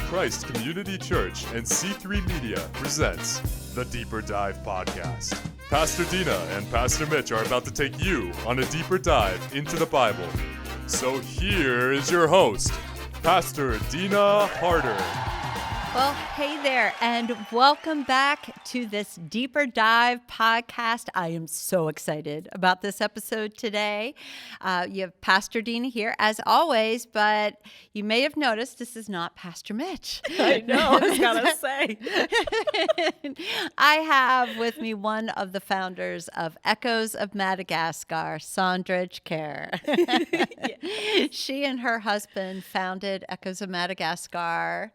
Christ Community Church and C3 Media presents the Deeper Dive Podcast. Pastor Dina and Pastor Mitch are about to take you on a deeper dive into the Bible. So here is your host, Pastor Dina Harder. Well, hey there, and welcome back to this Deeper Dive podcast. I am so excited about this episode today. You have Pastor Dina here, as always, but you may have noticed this is not Pastor Mitch. I know, I was gonna say. I have with me one of the founders of Echoes of Madagascar, Sandra Kerr. Yes. She and her husband founded Echoes of Madagascar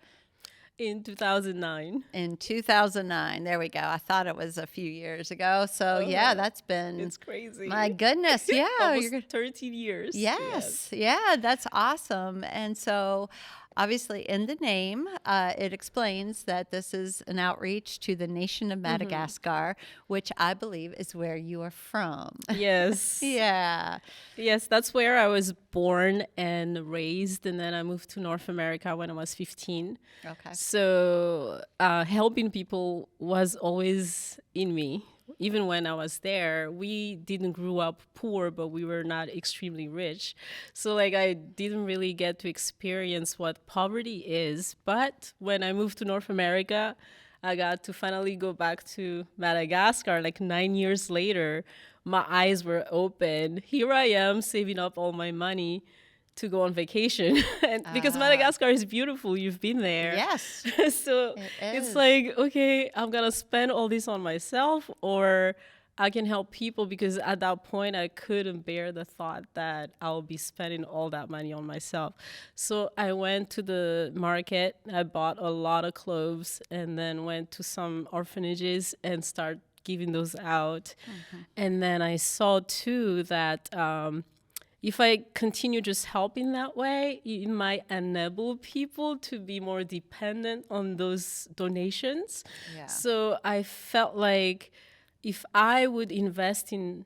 In 2009. in 2009. There we go. I thought it was a few years ago. So yeah, that's been, It's crazy. my goodness. Yeah. Almost 13 years. Yes. Yeah, that's awesome. And so obviously in the name, it explains that this is an outreach to the nation of Madagascar, which I believe is where you are from. Yes. Yeah. Yes, that's where I was born and raised. And then I moved to North America when I was 15. Okay. So helping people was always in me. Even when I was there, we didn't grow up poor, but we were not extremely rich. So I didn't really get to experience what poverty is. But when I moved to North America, I got to finally go back to Madagascar 9 years later. My eyes were open. Here I am saving up all my money to go on vacation. And because Madagascar is beautiful, you've been there. Yes. So it's okay, I'm going to spend all this on myself, or I can help people, because at that point I couldn't bear the thought that I'll be spending all that money on myself. So I went to the market, I bought a lot of clothes, and then went to some orphanages and start giving those out. And then I saw too that if I continue just helping that way, it might enable people to be more dependent on those donations. Yeah. So I felt like if I would invest in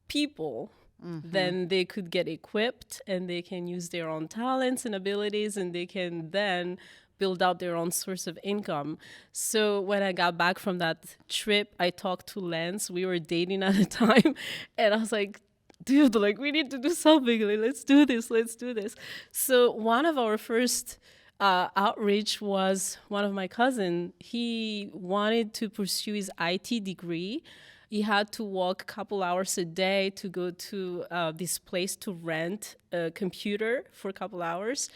people, then they could get equipped and they can use their own talents and abilities, and they can then build out their own source of income. So when I got back from that trip, I talked to Lance. We were dating at the time. And I was like, dude, we need to do something. Let's do this. So one of our first outreach was one of my cousin. He wanted to pursue his IT degree. He had to walk a couple hours a day to go to this place to rent a computer for a couple hours.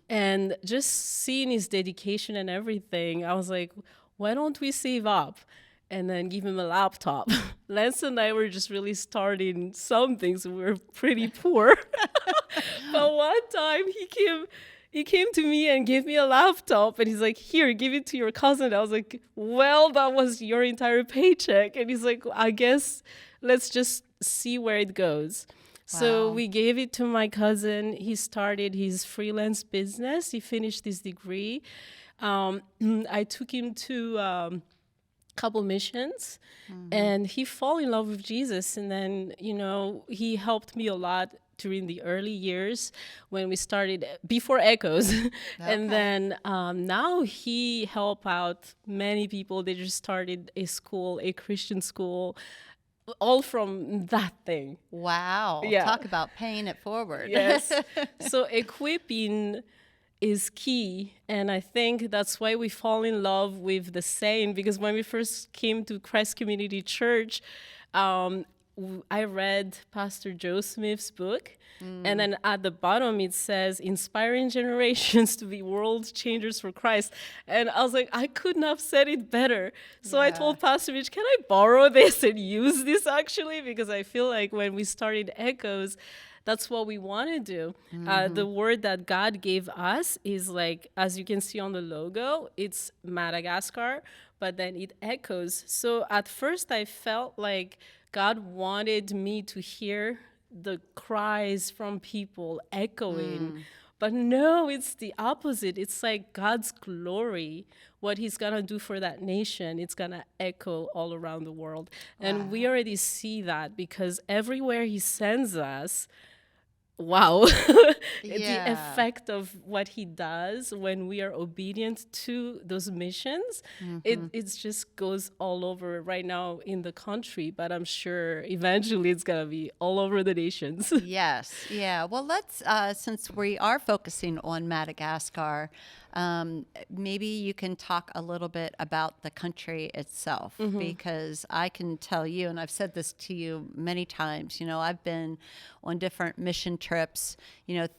And just seeing his dedication and everything, I was like, why don't we save up and then give him a laptop? Lance and I were just really starting something, so we were pretty poor. But one time he came to me and gave me a laptop, and he's like, here, give it to your cousin. I was like, well, that was your entire paycheck. And he's like, I guess let's just see where it goes. So we gave it to my cousin. He started his freelance business. He finished his degree. I took him to couple missions, and he fell in love with Jesus. And then, he helped me a lot during the early years when we started before Echoes. And then now he helped out many people. They just started a Christian school, all from that thing. Wow. Yeah. Talk about paying it forward. Yes. So equipping is key, and I think that's why we fall in love with the saying, because when we first came to Christ Community Church, I read Pastor Joe Smith's book, and then at the bottom it says, inspiring generations to be world changers for Christ. And I was like, I couldn't have said it better. So I told Pastor Mitch, can I borrow this and use this actually? Because I feel like when we started Echoes, that's what we want to do. The word that God gave us is as you can see on the logo, it's Madagascar, but then it echoes. So at first I felt like God wanted me to hear the cries from people echoing. But no, it's the opposite. It's like God's glory, what he's going to do for that nation, it's going to echo all around the world. And we already see that, because everywhere he sends us, wow. The Yeah. effect of what he does when we are obedient to those missions, it just goes all over right now in the country, but I'm sure eventually it's gonna be all over the nations. Yes, yeah. Well, let's, since we are focusing on Madagascar, maybe you can talk a little bit about the country itself, because I can tell you, and I've said this to you many times, I've been on different mission trips,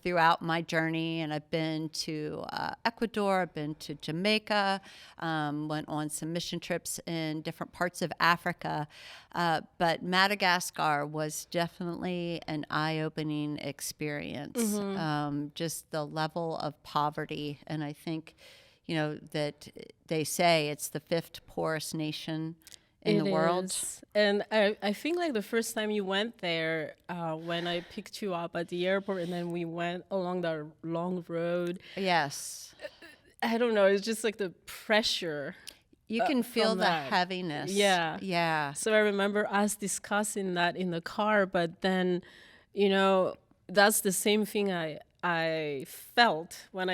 throughout my journey, and I've been to Ecuador, I've been to Jamaica, went on some mission trips in different parts of Africa, but Madagascar was definitely an eye-opening experience. Just the level of poverty, and I think, that they say it's the fifth poorest nation in the world. Is. And I think like the first time you went there, when I picked you up at the airport and then we went along that long road, Yes. I don't know, it's just like the pressure. You can feel from the that. heaviness. Yeah. Yeah. So I remember us discussing that in the car, but then, that's the same thing I felt when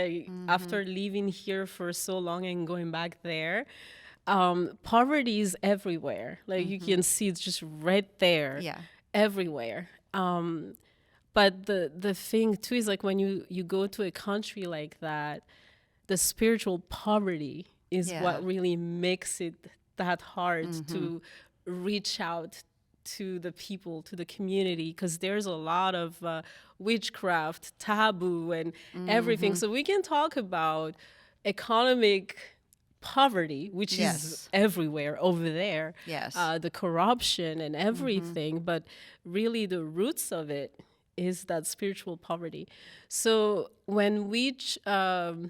after leaving here for so long and going back there. Poverty is everywhere. Like you can see it's just right there, Yeah. everywhere. But the thing too is like when you go to a country like that, the spiritual poverty is Yeah. what really makes it that hard to reach out to the people, to the community, because there's a lot of witchcraft, taboo, and everything. So we can talk about economic poverty, which Yes. is everywhere over there. Yes. The corruption and everything, but really the roots of it is that spiritual poverty. So when we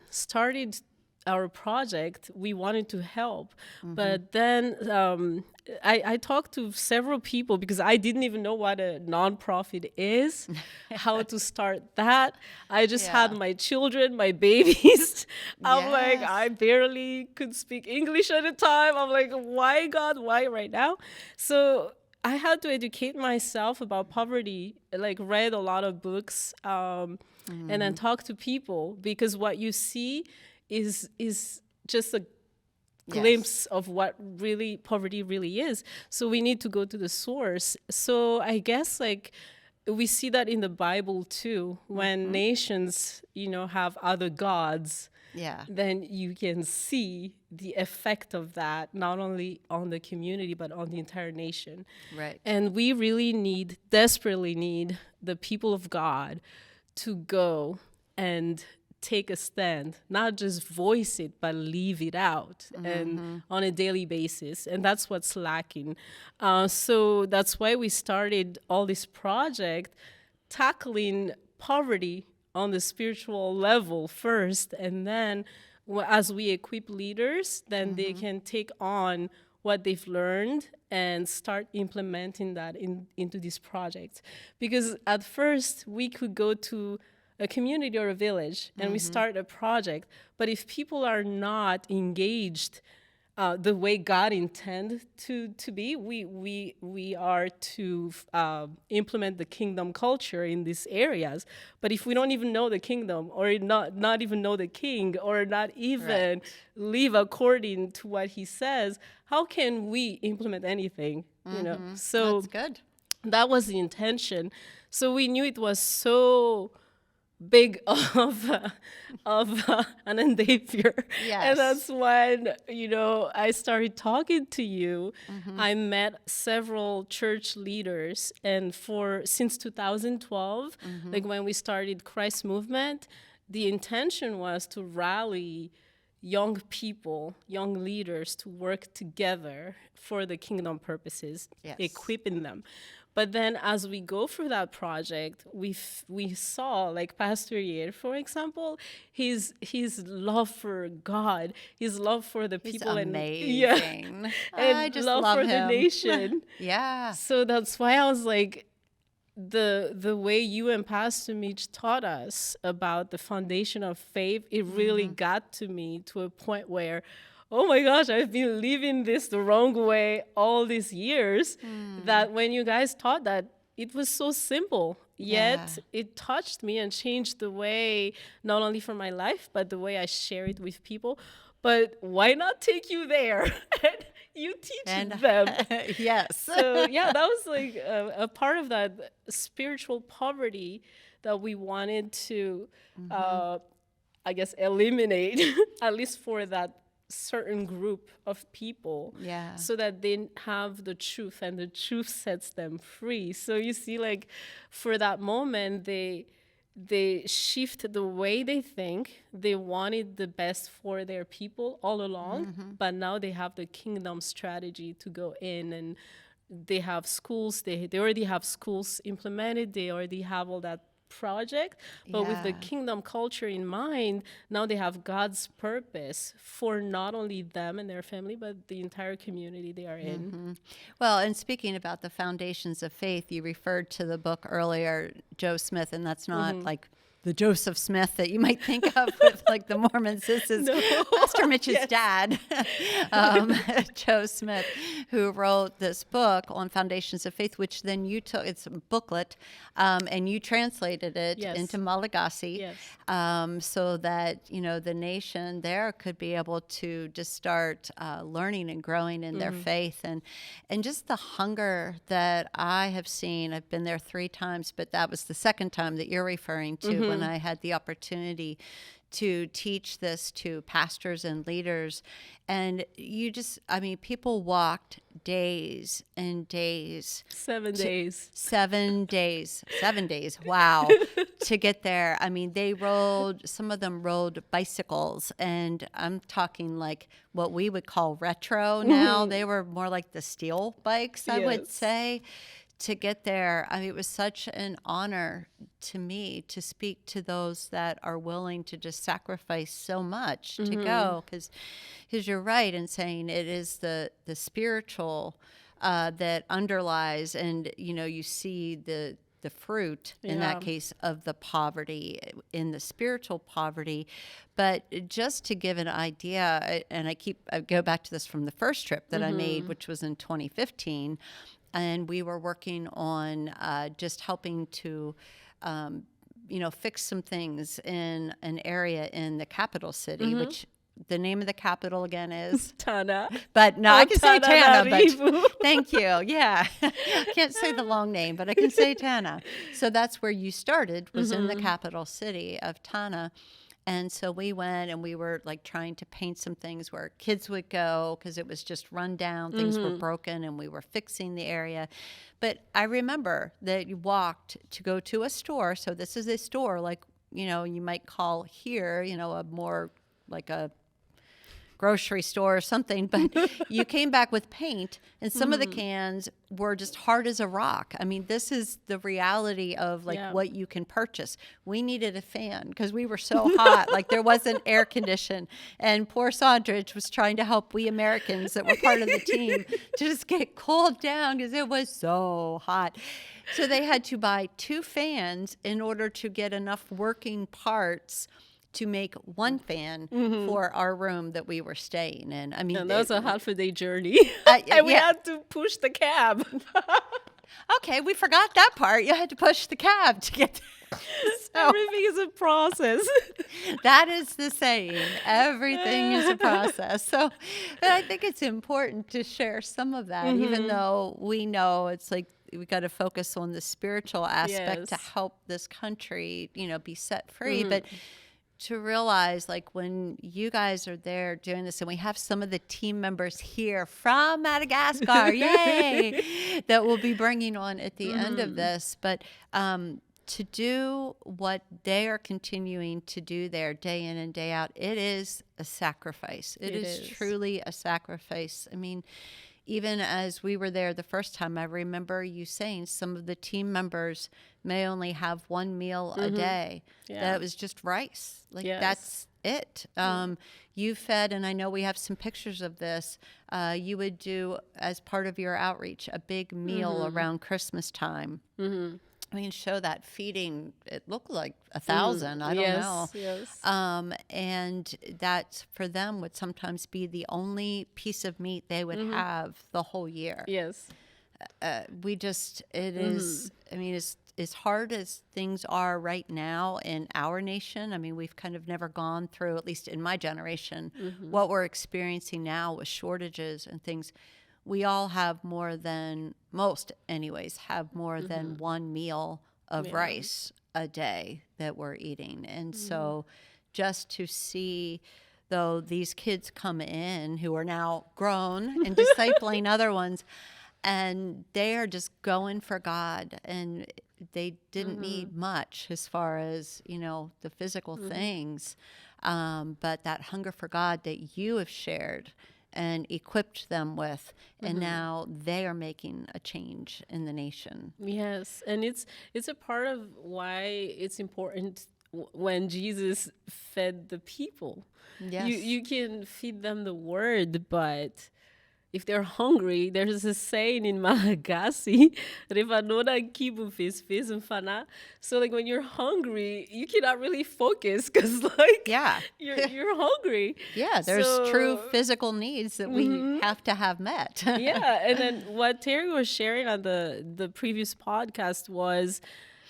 started our project, we wanted to help, but then I talked to several people because I didn't even know what a nonprofit is, how to start that. I just had Yeah. my children, my babies. I'm like, Yes. I barely could speak English at the time. I'm like, why God, why right now? So I had to educate myself about poverty, like read a lot of books, and then talk to people, because what you see is just a glimpse of what really poverty really is. So we need to go to the source. So I guess like we see that in the Bible too, when nations, have other gods, Yeah. then you can see the effect of that, not only on the community, but on the entire nation. Right. And we really desperately need the people of God to go and take a stand, not just voice it, but leave it out and on a daily basis. And that's what's lacking. So that's why we started all this project tackling poverty on the spiritual level first. And then as we equip leaders, then they can take on what they've learned and start implementing that into this project. Because at first we could go to a community or a village and we start a project, but if people are not engaged the way God intended to be, we are to implement the kingdom culture in these areas. But if we don't even know the kingdom, or not even know the king, or not even live according to what he says, how can we implement anything? So That's good. that was the intention. So we knew it was so big of an endeavor. Yes. And that's when, I started talking to you. I met several church leaders, and since 2012, like when we started Christ Movement, the intention was to rally young people, young leaders to work together for the kingdom purposes, Yes. equipping them. But then as we go through that project, we saw, like Pastor Yer, for example, his love for God, his love for the He's people. amazing. And I just love love for him. the nation. Yeah. So that's why I was like, the way you and Pastor Mitch taught us about the foundation of faith, it really got to me to a point where, oh my gosh, I've been living this the wrong way all these years, that when you guys taught that, it was so simple, yet it touched me and changed the way, not only for my life, but the way I share it with people. But why not take you there and you teach them? Yes. So yeah, that was like a part of that spiritual poverty that we wanted to, I guess, eliminate, at least for that certain group of people, so that they have the truth and the truth sets them free. So you see, like, for that moment, they shift the way they think. They wanted the best for their people all along, but now they have the kingdom strategy to go in, and they have schools. They already have schools implemented. They already have all that project, but with the kingdom culture in mind, now they have God's purpose for not only them and their family, but the entire community they are in. Well, and speaking about the foundations of faith, you referred to the book earlier, Joe Smith, and that's not like the Joseph Smith that you might think of with like the Mormons. This is Pastor Mitch's dad, Joe Smith, who wrote this book on Foundations of Faith, which then you took, it's a booklet, and you translated it into Malagasy, so that, you know, the nation there could be able to just start learning and growing in their faith. And just the hunger that I have seen. I've been there 3 times, but that was the second time that you're referring to, when I had the opportunity to teach this to pastors and leaders. And you just, I mean, people walked days and days. 7 days. 7 days. 7 days. Wow. To get there. I mean, they rode, some of them rode bicycles, and I'm talking like what we would call retro now. They were more like the steel bikes, I would say. To get there, I mean, it was such an honor to me to speak to those that are willing to just sacrifice so much to go, because you're right in saying it is the spiritual that underlies, and you know, you see the fruit in that case of the poverty, in the spiritual poverty. But just to give an idea, and I go back to this from the first trip that I made, which was in 2015. And we were working on just helping to, you know, fix some things in an area in the capital city, which the name of the capital again is Tana. But no, I can say Tana. But thank you. Yeah, can't say the long name, but I can say Tana. So that's where you started, was in the capital city of Tana. And so we went and we were like trying to paint some things where kids would go, because it was just run down, things were broken, and we were fixing the area. But I remember that you walked to go to a store. So this is a store like, you know, you might call here, you know, a more like a grocery store or something, but you came back with paint, and some of the cans were just hard as a rock. I mean, this is the reality of like what you can purchase. We needed a fan because we were so hot, like there wasn't air condition, and poor Sondridge was trying to help we Americans that were part of the team to just get cooled down because it was so hot. So they had to buy 2 fans in order to get enough working parts to make one fan for our room that we were staying in. I mean, and that was a half-a-day journey, and we had to push the cab. Okay, we forgot that part. You had to push the cab to get there. So, everything is a process. That is the saying. Everything is a process. So, but I think it's important to share some of that, even though we know it's like we got to focus on the spiritual aspect to help this country, you know, be set free. But to realize, like, when you guys are there doing this, and we have some of the team members here from Madagascar, yay, that we'll be bringing on at the end of this. But to do what they are continuing to do there day in and day out, it is a sacrifice. It is truly a sacrifice. I mean, even as we were there the first time, I remember you saying some of the team members may only have 1 meal a day. That it was just rice. Like, that's it. You fed, and I know we have some pictures of this, you would do, as part of your outreach, a big meal around Christmas time. I mean, show that feeding, it looked like 1,000, I don't know. And that for them would sometimes be the only piece of meat they would have the whole year. we just, it is, I mean, as hard as things are right now in our nation, I mean, we've kind of never gone through, at least in my generation, what we're experiencing now with shortages and things. We all have more than, most anyways, have more than one meal of rice a day that we're eating. And so just to see, though, these kids come in who are now grown and discipling other ones, and they are just going for God, and they didn't need much as far as, you know, the physical things, but that hunger for God that you have shared and equipped them with, and now they are making a change in the nation. Yes, and it's a part of why it's important when Jesus fed the people. Yes. You can feed them the word, but if they're hungry, there's a saying in Malagasy, "Revanona kibu fez fana." So like when you're hungry, you cannot really focus because like Yeah. you're hungry. Yeah, there's So- true physical needs that we have to have met. Yeah, and then what Terry was sharing on the previous podcast was,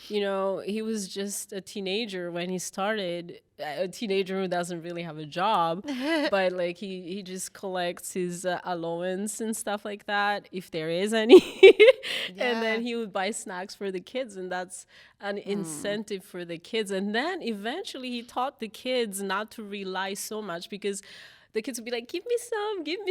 you know, he was just a teenager when he started, a teenager who doesn't really have a job, but like he just collects his allowance and stuff like that, if there is any. And then he would buy snacks for the kids, and that's an incentive for the kids. And then eventually he taught the kids not to rely so much, because the kids would be like, give me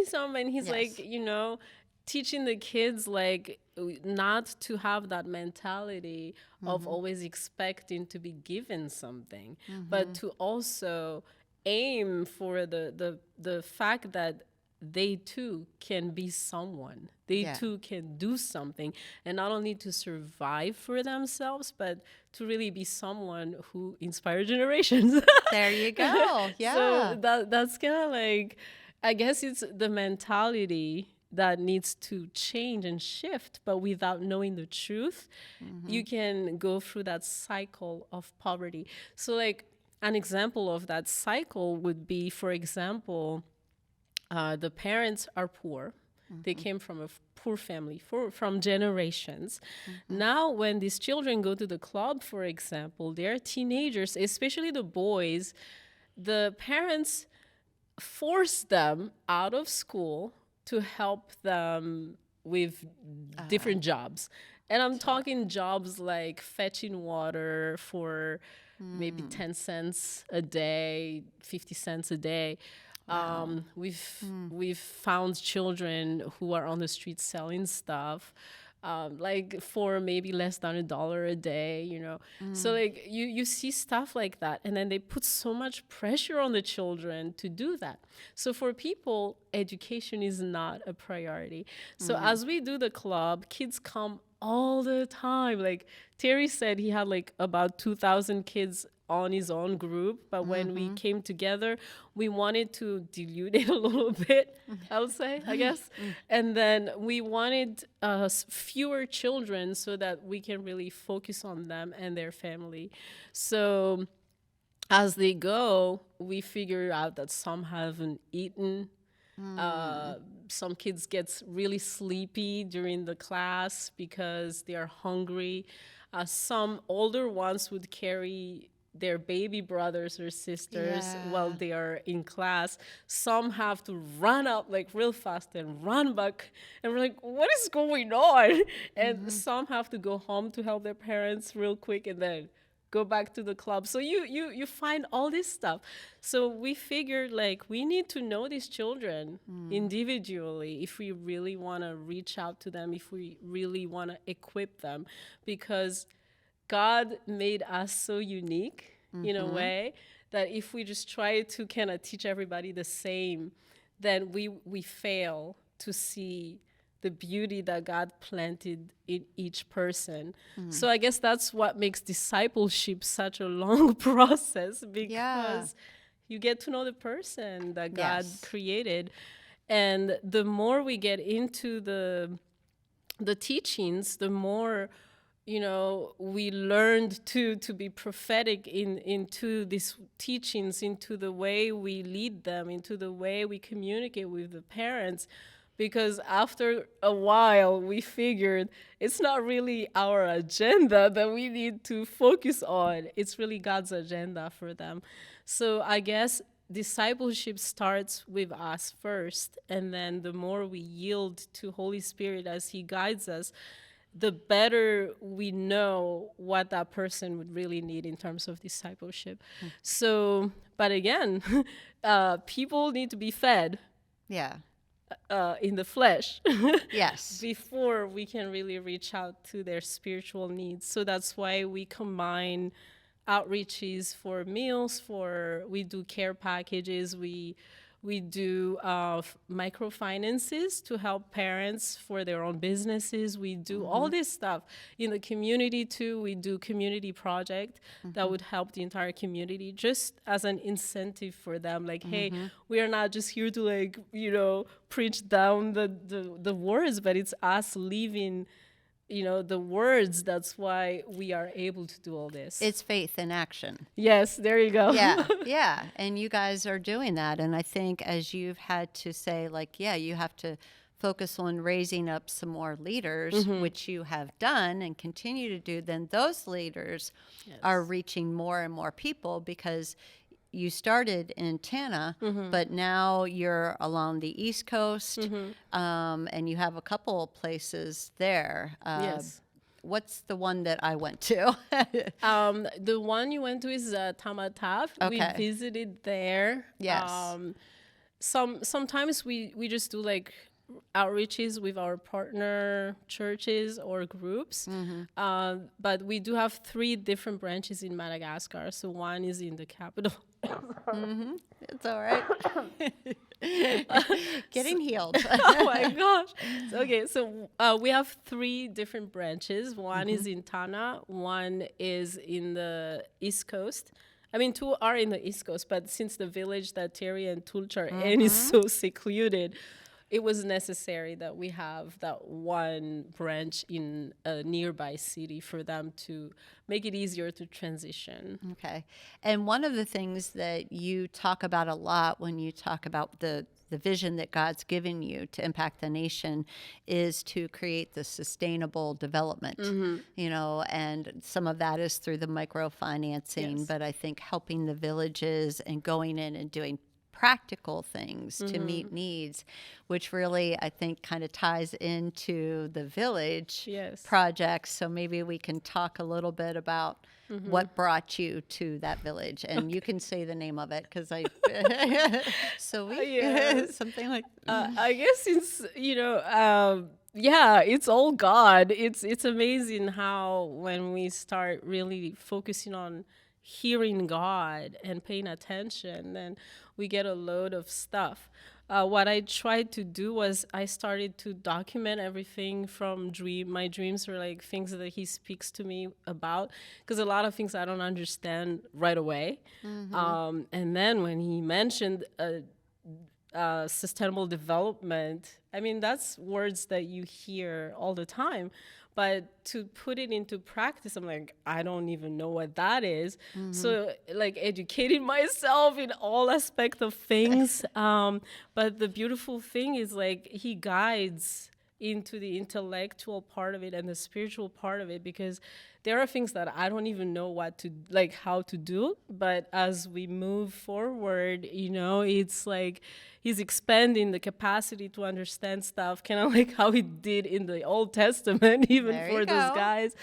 some. And he's like, you know, teaching the kids like not to have that mentality of always expecting to be given something, but to also aim for the fact that they too can be someone. They too can do something, and not only to survive for themselves, but to really be someone who inspires generations. There you go. Yeah. So that's kind of like, I guess it's the mentality that needs to change and shift, but without knowing the truth, you can go through that cycle of poverty. So like an example of that cycle would be, for example, the parents are poor. They came from a poor family from generations. Now, when these children go to the club, for example, they're teenagers, especially the boys, the parents force them out of school to help them with different jobs. And I'm talking jobs like fetching water for maybe 10 cents a day, 50 cents a day. We've found children who are on the street selling stuff, like for maybe less than $1 a day, you know. So like you see stuff like that, and then they put so much pressure on the children to do that. So for people, education is not a priority. So as we do the club, kids come all the time. Like Terry said, he had like about 2,000 kids on his own group, but when we came together, we wanted to dilute it a little bit, I would say, I guess. And then we wanted fewer children so that we can really focus on them and their family. So as they go, we figure out that some haven't eaten. Some kids get really sleepy during the class because they are hungry. Some older ones would carry their baby brothers or sisters while they are in class. Some have to run out like real fast and run back, and we're like, what is going on? And some have to go home to help their parents real quick and then go back to the club. So you find all this stuff. So we figured like we need to know these children individually if we really want to reach out to them, if we really want to equip them, because God made us so unique in a way that if we just try to kind of teach everybody the same, then we fail to see the beauty that God planted in each person. So I guess that's what makes discipleship such a long process, because you get to know the person that God created. And the more we get into the teachings, the more, you know, we learned to be prophetic into these teachings, into the way we lead them, into the way we communicate with the parents. because after a while we figured it's not really our agenda that we need to focus on. It's really God's agenda for them. So I guess discipleship starts with us first, and then the more we yield to Holy Spirit as he guides us, the better we know what that person would really need in terms of discipleship. So, but again, people need to be fed Yeah. in the flesh Yes. before we can really reach out to their spiritual needs. So that's why we combine outreaches for meals, we do care packages, we do microfinances to help parents for their own businesses. We do all this stuff in the community too. We do community project that would help the entire community, just as an incentive for them. Like, hey, we are not just here to like, preach down the words, but it's us living the words. That's why we are able to do all this. It's faith in action. Yes, there you go. Yeah, yeah. And you guys are doing that. And I think as you've had to say, like, yeah, you have to focus on raising up some more leaders, which you have done and continue to do, then those leaders are reaching more and more people, because you started in Tana, but now you're along the East Coast, and you have a couple of places there. Yes. What's the one that I went to? The one you went to is Tamatave. Okay. We visited there. Yes. Sometimes we just do like outreaches with our partner churches or groups. But we do have 3 different branches in Madagascar. So one is in the capital. It's all right. Getting healed. Oh my gosh. Okay, so we have 3 different branches. One is in Tana, one is in the East Coast. I mean, 2 are in the East Coast, but since the village that Terry and Tulch are in is so secluded, it was necessary that we have that one branch in a nearby city for them to make it easier to transition. Okay. And one of the things that you talk about a lot when you talk about the vision that God's given you to impact the nation is to create the sustainable development, and some of that is through the microfinancing, but I think helping the villages and going in and doing practical things to meet needs, which really I think kind of ties into the village projects. So maybe we can talk a little bit about what brought you to that village, and you can say the name of it because I something like I guess it's it's all God. It's amazing how when we start really focusing on hearing God and paying attention, then we get a load of stuff. What I tried to do was I started to document everything from my dreams, or like things that he speaks to me about, because a lot of things I don't understand right away. And then when he mentioned sustainable development, I mean, that's words that you hear all the time. But to put it into practice, I'm like, I don't even know what that is. So like educating myself in all aspects of things. But the beautiful thing is like he guides into the intellectual part of it and the spiritual part of it, because there are things that I don't even know how to do. But as we move forward, it's like he's expanding the capacity to understand stuff, kind of like how he did in the Old Testament, even for those guys.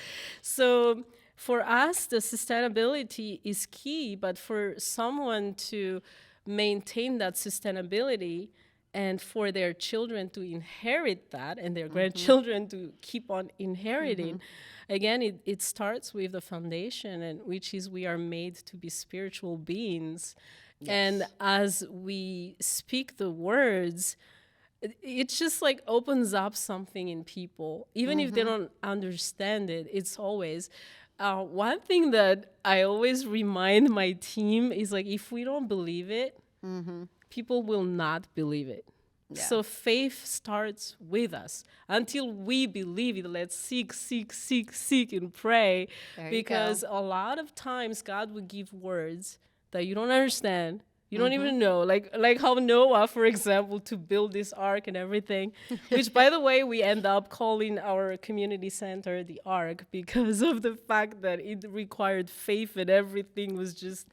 So for us, the sustainability is key, but for someone to maintain that sustainability and for their children to inherit that and their grandchildren to keep on inheriting, again, it starts with the foundation, and which is we are made to be spiritual beings. Yes. And as we speak the words, it just like opens up something in people. Even if they don't understand it, it's always... one thing that I always remind my team is like, if we don't believe it, people will not believe it. Yeah. So faith starts with us. Until we believe it, let's seek, and pray. Because a lot of times God will give words that you don't understand, You don't even know, like how Noah, for example, to build this ark and everything, which, by the way, we end up calling our community center the Ark because of the fact that it required faith and everything was just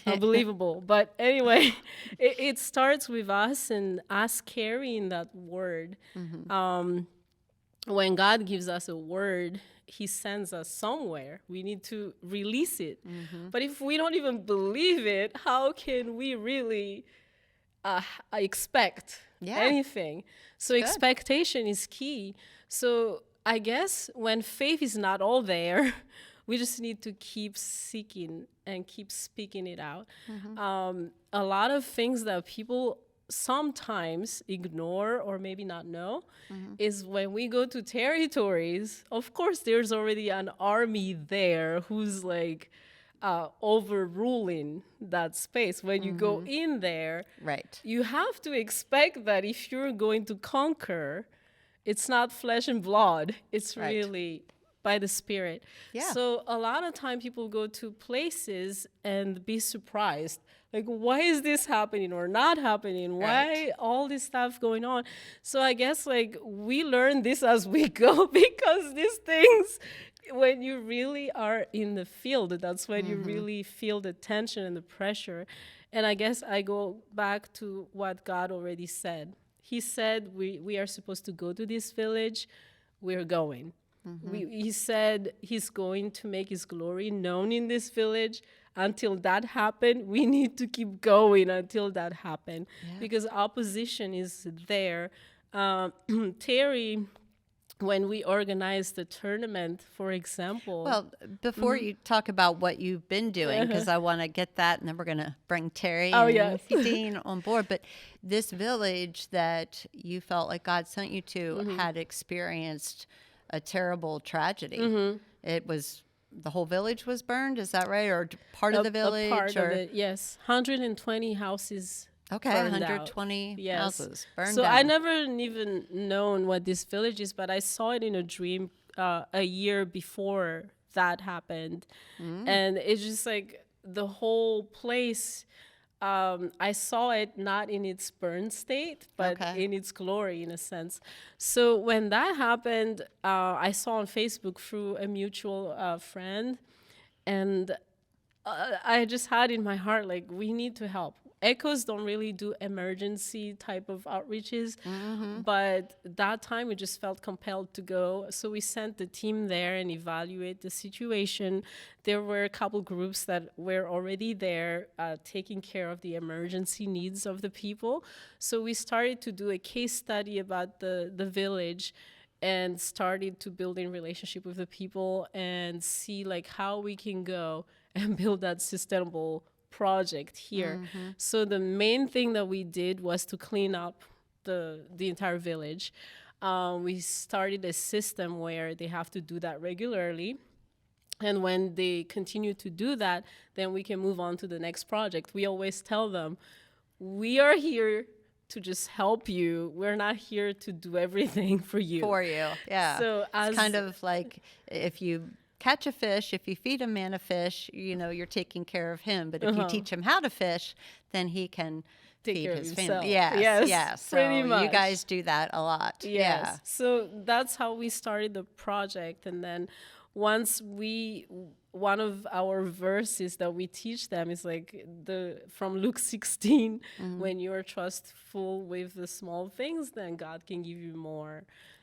unbelievable. But anyway, it starts with us and us carrying that word. When God gives us a word, he sends us somewhere. We need to release it. But if we don't even believe it, how can we really expect anything? So expectation is key. So I guess when faith is not all there, we just need to keep seeking and keep speaking it out. A lot of things that people sometimes ignore or maybe not know is when we go to territories, of course, there's already an army there who's like overruling that space. When you go in there, you have to expect that if you're going to conquer, it's not flesh and blood. It's really by the Spirit. So a lot of time people go to places and be surprised. Like, why is this happening or not happening? Why all this stuff going on? So I guess like we learn this as we go, because these things, when you really are in the field, that's when you really feel the tension and the pressure. And I guess I go back to what God already said. He said we are supposed to go to this village. We're going. He said he's going to make his glory known in this village. Until that happened, we need to keep going until that happened, because opposition is there. Terry, when we organized the tournament, for example. Well, before you talk about what you've been doing, because I want to get that, and then we're going to bring Terry and Dean on board. But this village that you felt like God sent you to had experienced a terrible tragedy. It was... The whole village was burned, is that right? Or part of the village? A part of it, yes. 120 houses Okay, burned 120 out. houses burned so down. I never even known what this village is, but I saw it in a dream a year before that happened. And it's just like the whole place... I saw it not in its burn state, but in its glory, in a sense. So when that happened, I saw on Facebook through a mutual friend, and I just had in my heart, like, we need to help. Echoes don't really do emergency type of outreaches, but that time we just felt compelled to go. So we sent the team there and evaluate the situation. There were a couple groups that were already there taking care of the emergency needs of the people. So we started to do a case study about the village and started to build in relationship with the people and see like how we can go and build that sustainable project here. So the main thing that we did was to clean up the entire village. We started a system where they have to do that regularly. And when they continue to do that, then we can move on to the next project. We always tell them, we are here to just help you. We're not here to do everything for you. So it's kind of like if you catch a fish, if you feed a man a fish, you know, you're taking care of him. But if you teach him how to fish, then he can feed his family. Yes. So pretty much. You guys do that a lot. Yes. So that's how we started the project. And then once one of our verses that we teach them is like from Luke 16, when you're trustful with the small things, then God can give you more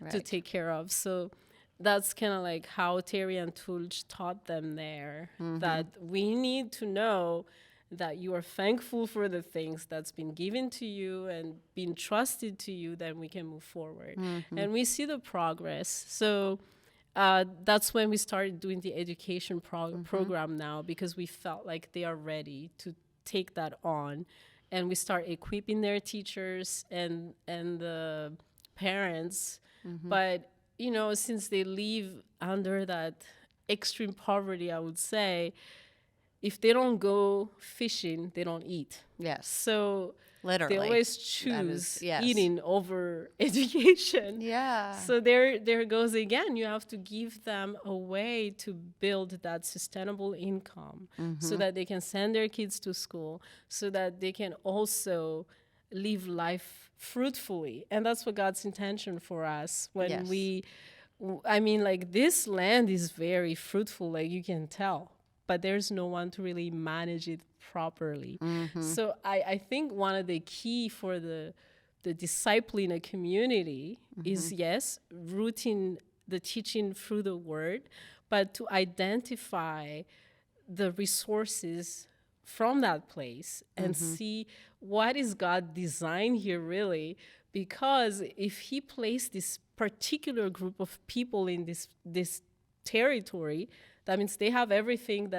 to take care of. So that's kind of like how Terry and Tulj taught them there, that we need to know that you are thankful for the things that's been given to you and been trusted to you, then we can move forward. And we see the progress. So that's when we started doing the education program now, because we felt like they are ready to take that on. And we start equipping their teachers and the parents. But you know, since they live under that extreme poverty, I would say, if they don't go fishing, they don't eat. Yes. So Literally. they always choose eating over education. Yeah. So there goes again. You have to give them a way to build that sustainable income so that they can send their kids to school, so that they can also live life fruitfully. And that's what God's intention for us when like this land is very fruitful, like you can tell, but there's no one to really manage it properly. So I think one of the key for the discipling a community is, yes, rooting the teaching through the word, but to identify the resources from that place and see what is God designed here really. Because if he placed this particular group of people in this territory, that means they have everything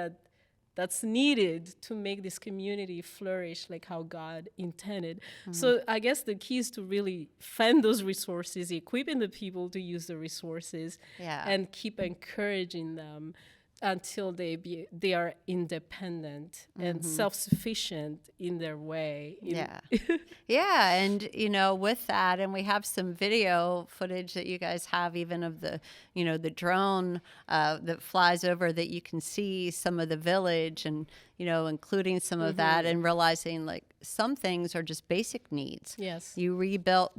that's needed to make this community flourish like how God intended. So I guess the key is to really find those resources, equipping the people to use the resources, and keep encouraging them until they are independent and self-sufficient in their way. Yeah, and with that, and we have some video footage that you guys have even of the the drone that flies over, that you can see some of the village, and including some of that, and realizing like some things are just basic needs. Yes. You built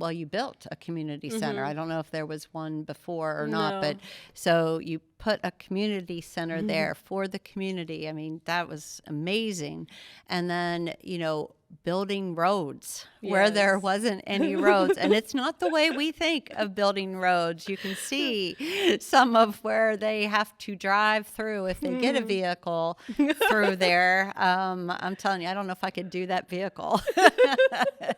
a community center. I don't know if there was one before or not, but so you put a community center there for the community. I mean, that was amazing. And then, building roads where there wasn't any roads. And it's not the way we think of building roads. You can see some of where they have to drive through if they get a vehicle through there. I'm telling you, I don't know if I could do that vehicle.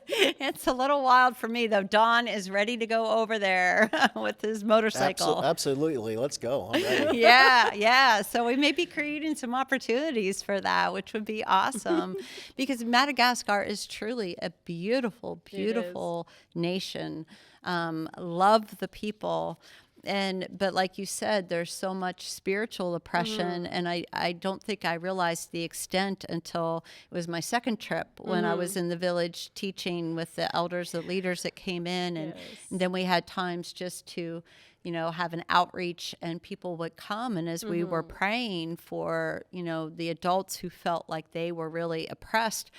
It's a little wild for me, though. Don is ready to go over there with his motorcycle. Absolutely. Let's go. I'm ready. Yeah. So we may be creating some opportunities for that, which would be awesome, because Madagascar is truly a beautiful, beautiful nation. Love the people. But like you said, there's so much spiritual oppression, and I don't think I realized the extent until it was my second trip when I was in the village teaching with the elders, the leaders that came in, and then we had times just to have an outreach, and people would come, and as we were praying for the adults who felt like they were really oppressed,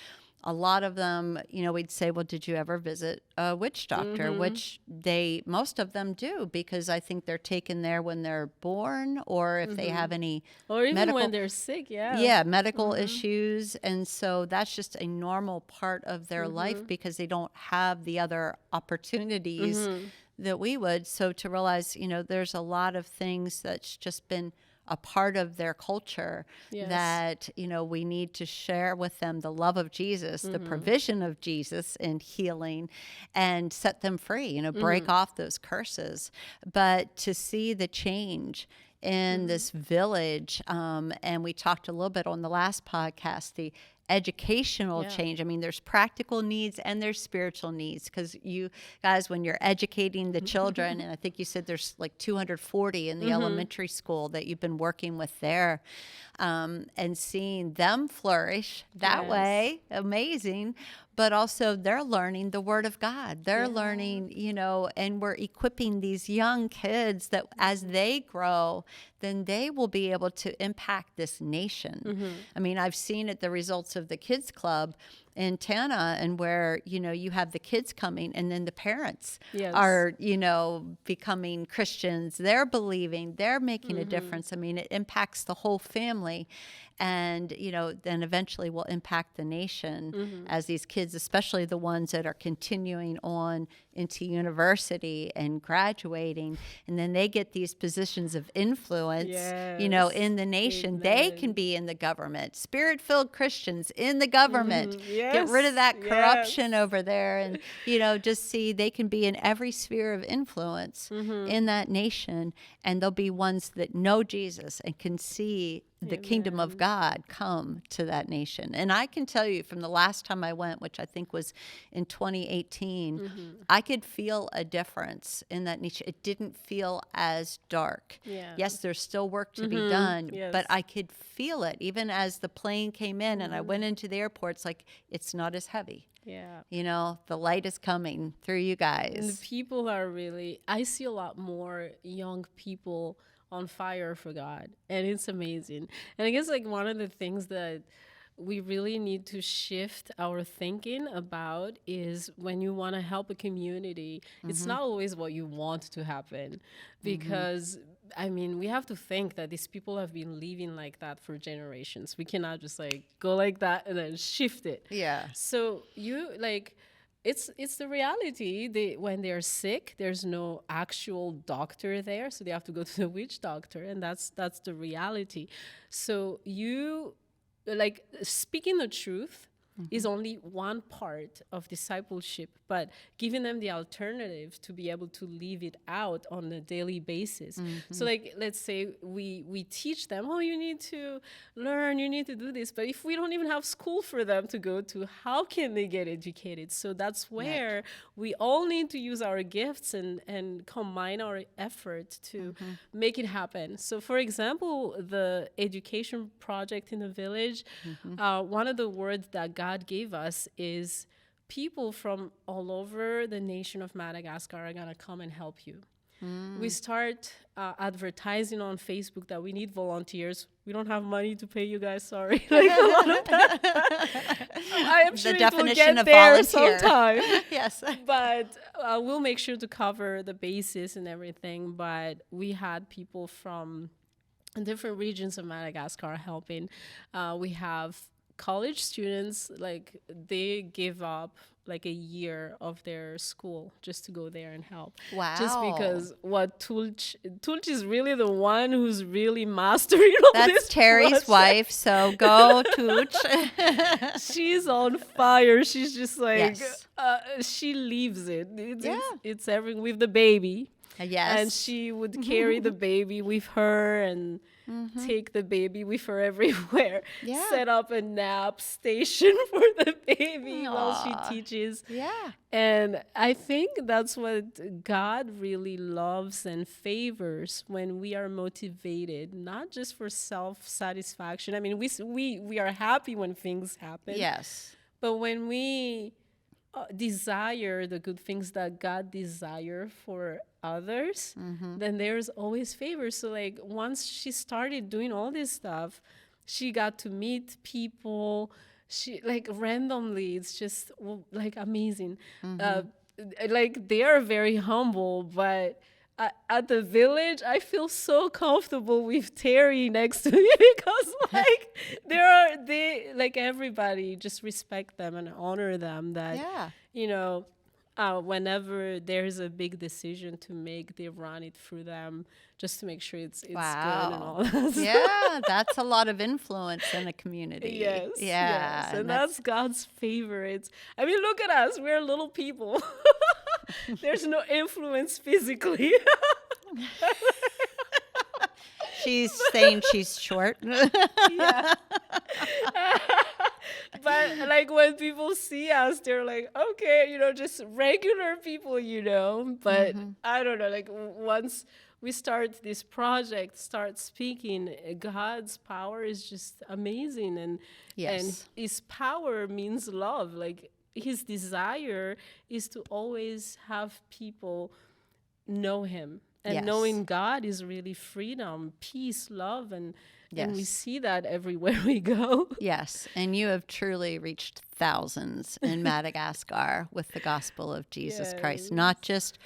a lot of them, we'd say, well, did you ever visit a witch doctor? Which most of them do, because I think they're taken there when they're born, or if they have any or even medical, when they're sick, medical issues. And so that's just a normal part of their life, because they don't have the other opportunities that we would. So to realize, there's a lot of things that's just been a part of their culture that, we need to share with them the love of Jesus, the provision of Jesus in healing, and set them free, break off those curses. But to see the change in this village, and we talked a little bit on the last podcast, the educational change. I mean, there's practical needs and there's spiritual needs, because you guys, when you're educating the children, and I think you said there's like 240 in the elementary school that you've been working with there, and seeing them flourish that way, amazing. But also they're learning the Word of God. They're learning, and we're equipping these young kids that as they grow, then they will be able to impact this nation. I mean, I've seen it, the results of the kids club in Tana, and where, you have the kids coming, and then the parents are, becoming Christians. They're believing, they're making a difference. I mean, it impacts the whole family. And, then eventually will impact the nation as these kids, especially the ones that are continuing on into university and graduating. And then they get these positions of influence, in the nation. Amen. They can be in the government, Spirit-filled Christians in the government. Get rid of that corruption over there. And, just see they can be in every sphere of influence in that nation. And they'll be ones that know Jesus and can see the kingdom of God come to that nation. And I can tell you from the last time I went, which I think was in 2018, I could feel a difference in that nation. It didn't feel as dark. Yeah. Yes, there's still work to be done, Yes. but I could feel it. Even as the plane came in and I went into the airport, it's like, it's not as heavy. Yeah. You know, the light is coming through you And the guys. people are really, I see a lot more young people on fire for God, and it's amazing. And I guess like one of the things that we really need to shift our thinking about is when you want to help a community, it's not always what you want to happen, because I mean, we have to think that these people have been living like that for generations. We cannot just like go like that and then shift it. Yeah. So you like, it's the reality. When they're sick, there's no actual doctor there, so they have to go to the witch doctor, and that's the reality. So you like speaking the truth is only one part of discipleship, but giving them the alternative to be able to live it out on a daily basis. So like, let's say we teach them, oh, you need to learn, you need to do this. But if we don't even have school for them to go to, how can they get educated? So that's where we all need to use our gifts and combine our effort to make it happen. So for example, the education project in the village, one of the words that God gave us is people from all over the nation of Madagascar are going to come and help you. We start advertising on Facebook that we need volunteers. We don't have money to pay you guys, sorry. Like a lot of that. I am sure The it will definition get of there volunteer. sometime. Yes. But we'll make sure to cover the basis and everything. But we had people from different regions of Madagascar helping. We have college students, like they give up like a year of their school just to go there and help. Wow. Just because what Tulch is really the one who's really mastering all this. That's Terry's project. wife, so go Tooch. She's on fire. She's just like, Yes. she leaves it. Yeah. It's everything with the baby. Yes. And she would carry the baby with her and take the baby with her everywhere. Yeah. Set up a nap station for the baby while Aw. she teaches. Yeah. And I think that's what God really loves and favors, when we are motivated, not just for self-satisfaction. I mean, we are happy when things happen. Yes. But when we desire the good things that God desire for others, then there's always favor. So like once she started doing all this stuff, she got to meet people. She like randomly, it's just like amazing. Like they are very humble, but at the village, I feel so comfortable with Terry next to me because like they like everybody just respect them and honor them. That Yeah. you know, whenever there's a big decision to make, they run it through them just to make sure it's good and all that. Yeah, that's a lot of influence in a community. Yes. Yeah. Yes. And that's God's favorites. I mean, look at us. We're little people. There's no influence physically. She's saying she's short. Yeah. But like when people see us, they're like, okay, you know, just regular people, you know. But I don't know, like once we start this project, start speaking, God's power is just amazing. And his power means love. Like his desire is to always have people know him. And knowing God is really freedom, peace, love, and we see that everywhere we go. Yes, and you have truly reached thousands in Madagascar with the gospel of Jesus Christ, not just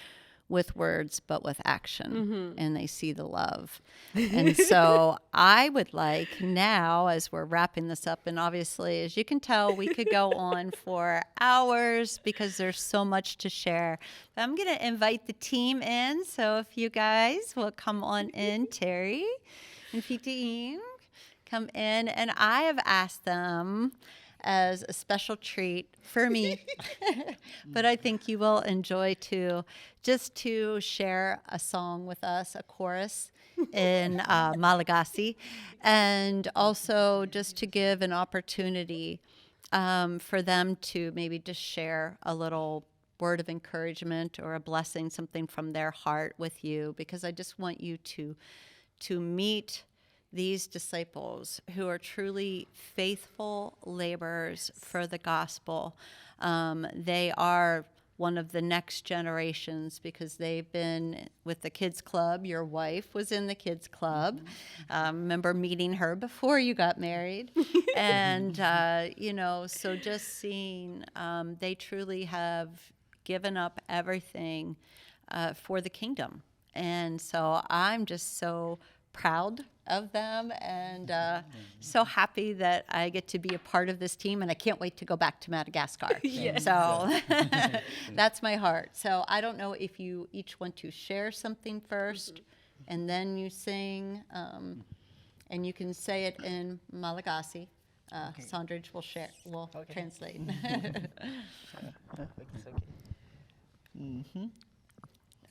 with words, but with action, and they see the love. And so I would like now, as we're wrapping this up, and obviously, as you can tell, we could go on for hours because there's so much to share. But I'm going to invite the team in, so if you guys will come on in, Terry and Fitine, come in, and I have asked them as a special treat for me, but I think you will enjoy too, just to share a song with us, a chorus, in Malagasy, and also just to give an opportunity for them to maybe just share a little word of encouragement or a blessing, something from their heart with you, because I just want you to meet these disciples who are truly faithful laborers for the gospel. They are one of the next generations because they've been with the kids club. Your wife was in the kids club. Remember meeting her before you got married. And, so just seeing they truly have given up everything for the kingdom. And so I'm just so proud of them and so happy that I get to be a part of this team, and I can't wait to go back to Madagascar. Yes. So that's my heart. So I don't know if you each want to share something first and then you sing, and you can say it in Malagasy. Sandridge will translate.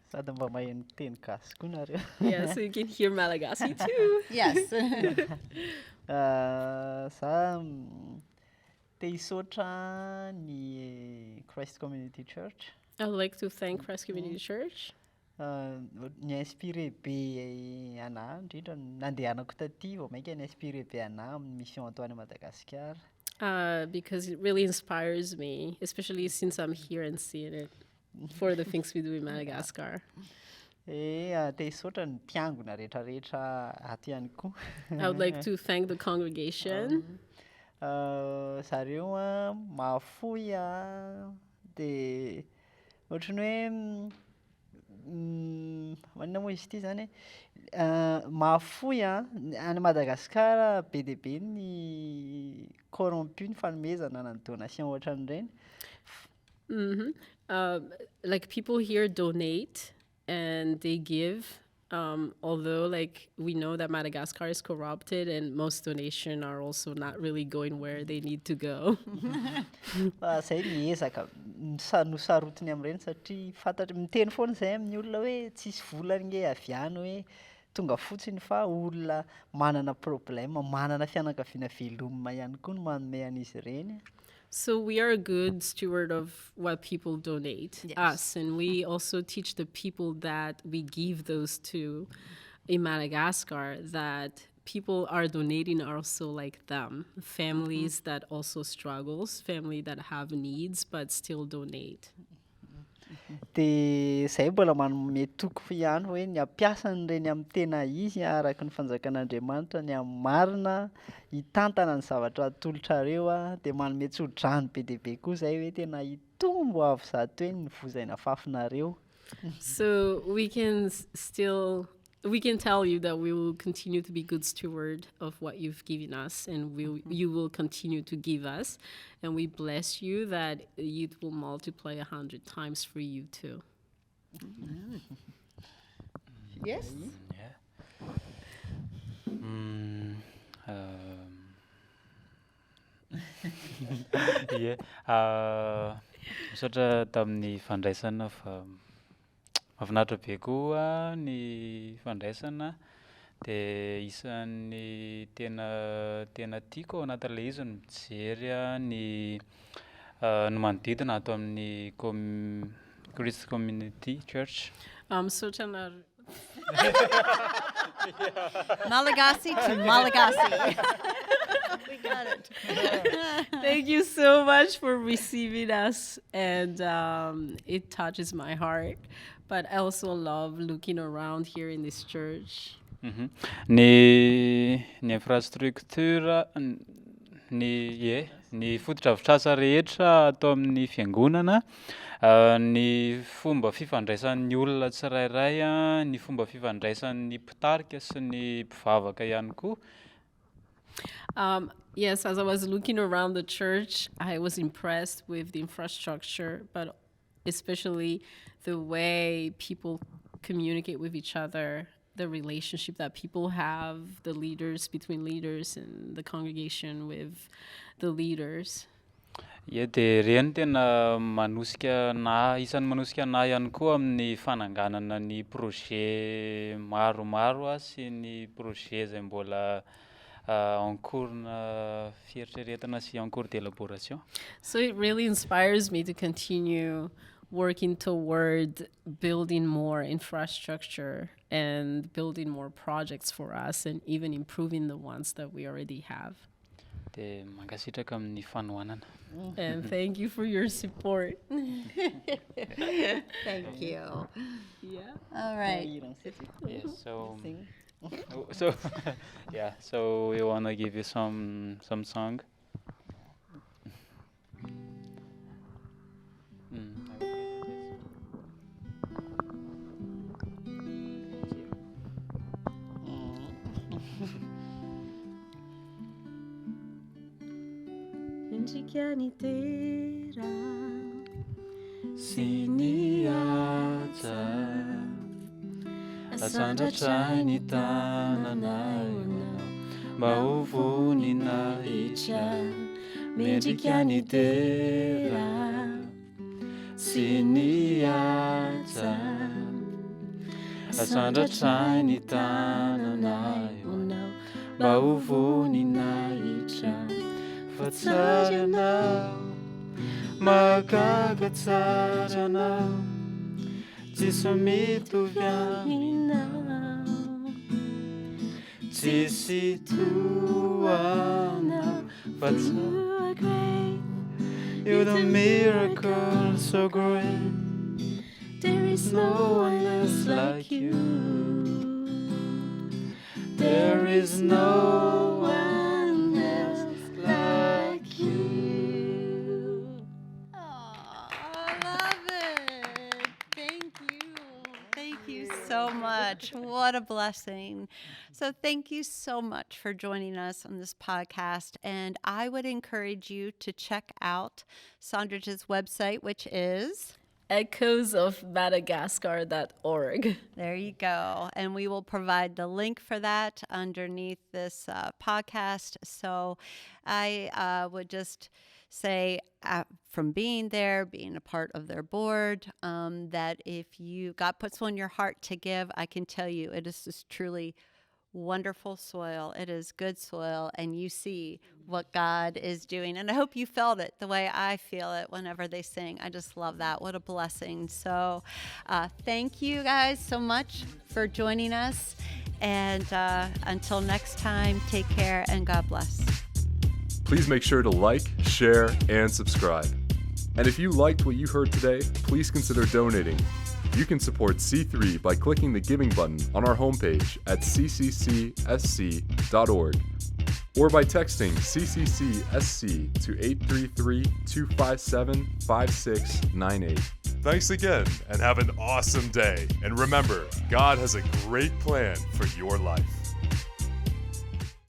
Sady mba mahay ny teny gasy koa nareo. Yeah, so you can hear Malagasy too. Yes. Za te hisaotra ny Christ Community Church. I would like to thank Christ Community Church Ni-inspiré be anahy indrindra nandehanako taty vao mainka ni-inspiré be anahy amin'ny mission ataony à Madagascar. because it really inspires me, especially since I'm here and seeing it for the things we do in Madagascar. Te hisaotra ny mpiangona rehetrarehetra ato ihany koa. I would like to thank the congregation. Zareo a mahafoy a dia ohatran'ny hoe manina moa izy ity zany hoe mahafoy a any Madagasikara be dia be ny corrompu, ny fanomezana na ny donation ohatran'ireny. Like people here donate and they give, although like we know that Madagascar is corrupted and most donation are also not really going where they need to go. Zay miezaka nosarotiny amin'ireny satria fantatry miteny foana izay amin'ny olona hoe tsisy vola nge avy any hoe tonga fotsiny fa olona manana problème, manana fianakaviana velomina ihany koa no manome an'izy ireny. So we are a good steward of what people donate us, and we also teach the people that we give those to in Madagascar that people are donating are also like them, families that also struggles, family that have needs but still donate. Dia izay mbola manome toko ihany hoe ny ampiasa an'ireny amin'ny tena izy araka ny fanjakan'Andriamanitra, ny amin'ny marina hitantana ny zavatra atolotrareo a dia manome tsodrano be dia be koa izay hoe tena hitombo avy zato hoe ny vozaina fafinareo. So we can tell you that we will continue to be good steward of what you've given us, and you will continue to give us, and we bless you that it will multiply 100 times for you too. Yes. Misaotra tamin'ny fandraisana fa mahafinaritra be koa ny fandraisana dia isan'ny tena tiako ao anatin'ilay izy ny mijery ny manodidina ato amin'ny Christ Community Church. Malagasy to Malagasy. We got it. Thank you so much for receiving us, and it touches my heart. But I also love looking around here in this church. Ny infrastructure ny fototra-avitrasa rehetra atao amin'ny fiangonana, ny fomba fifandraisan'ny olona tsirairay, ny fomba fifandraisan'ny mpitarika sy ny mpivavaka ihany koa. Yes, as I was looking around the church, I was impressed with the infrastructure, but especially the way people communicate with each other, the relationship that people have, the leaders between leaders and the congregation with the leaders. Ie, de reny tena manosika anahy isan'ny manosika anahy ihany koa amin'ny fananganana ny projet maromaro sy ny projet zay mbola en cours-na fieritreretana sy en cours d'élaboration. So it really inspires me to continue working toward building more infrastructure and building more projects for us and even improving the ones that we already have. De mankasitraka amin'ny fanohanana. And thank you for your support. Thank you. Yeah. All right. Yes, so yeah, so we want to give you some song. Asandratra ny tananaio mba ho voninahitra mendrika ny tera sy ny aja. Asandratra ny tananaio mba ho voninahitra fa tsara anao mahagaga tsara anao tsisy mitovy aminao tsisy toanao fa tsara. You're the miracle so great. There is no one else like you. There is no one else like you. Oh, I love it. Thank you. Thank you so much. What a blessing. So thank you so much for joining us on this podcast. And I would encourage you to check out Sandra's website, which is echoesofmadagascar.org. there you go. And we will provide the link for that underneath this podcast. So I would just say from being there, being a part of their board, that if God puts on your heart to give, I can tell you it is just truly wonderful soil. It is good soil, and you see what God is doing. And I hope you felt it the way I feel it whenever they sing. I just love that. What a blessing. So thank you guys so much for joining us. And until next time, take care and God bless. Please make sure to like, share, and subscribe. And if you liked what you heard today, please consider donating. You can support C3 by clicking the giving button on our homepage at cccsc.org or by texting CCCSC to 833-257-5698. Thanks again and have an awesome day. And remember, God has a great plan for your life.